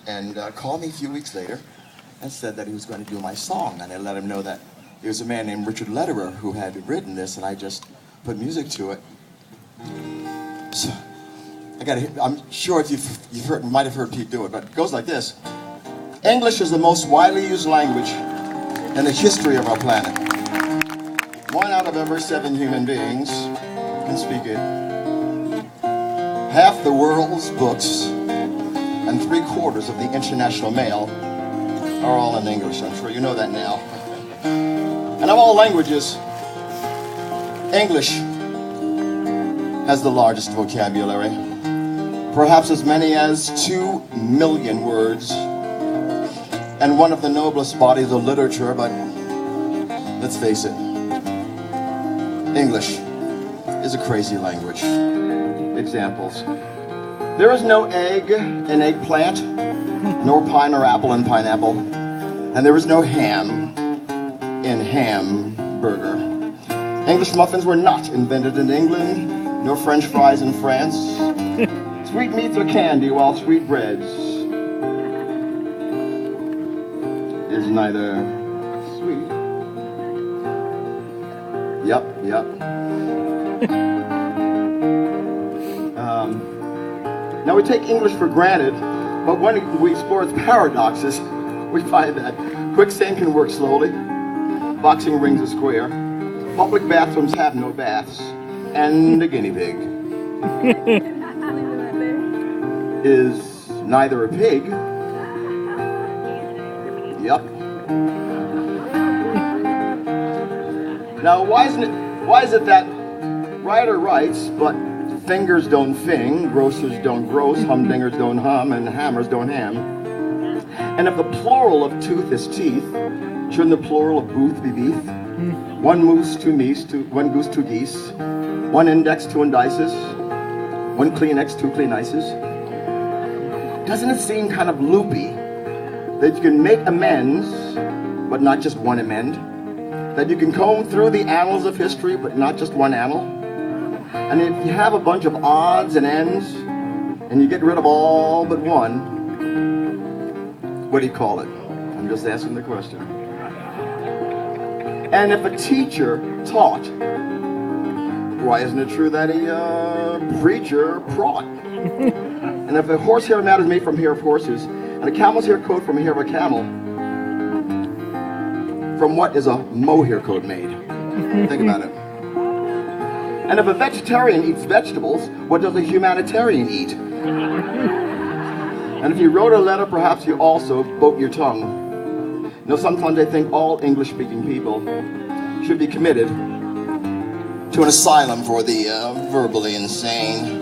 and called me a few weeks later and said that he was going to do my song. And I let him know that there was a man named Richard Lederer who had written this, and I just put music to it. So, I'm sure if you've heard, might have heard Pete do it, but it goes like this. English is the most widely used language in the history of our planet. 1 out of every 7 human beings can speak it. Half the world's books and 3/4 of the international mail are all in English. I'm sure you know that now. And of all languages, English has the largest vocabulary. Perhaps as many as 2 million words, and one of the noblest bodies of literature, but let's face it, English is a crazy language. Examples. There is no egg in eggplant, nor pine or apple in pineapple, and there is no ham in hamburger. English muffins were not invented in England, nor French fries in France. Sweet meats are candy, while sweet breads is neither sweet. Yep. Now we take English for granted, but when we explore its paradoxes, we find that quicksand can work slowly, boxing rings are square, public bathrooms have no baths, and a guinea pig is neither a pig. Yep. Now, why is it that writer writes, but fingers don't fing, grocers don't gross, humdingers don't hum, and hammers don't ham? And if the plural of tooth is teeth, shouldn't the plural of booth be beef? One moose, 2 meese, 1 goose, 2 geese, 1 index, 2 indices, 1 Kleenex, 2 Kleenexes. Doesn't it seem kind of loopy that you can make amends, but not just one amend? That you can comb through the annals of history, but not just one annal? And if you have a bunch of odds and ends, and you get rid of all but one, what do you call it? I'm just asking the question. And if a teacher taught, why isn't it true that a preacher praught? And if a horsehair mat is made from hair of horses, and a camel's hair coat from hair of a camel, from what is a mohair coat made? Think about it. And if a vegetarian eats vegetables, what does a humanitarian eat? And if you wrote a letter, perhaps you also spoke your tongue. You know, sometimes I think all English-speaking people should be committed to an asylum for the verbally insane.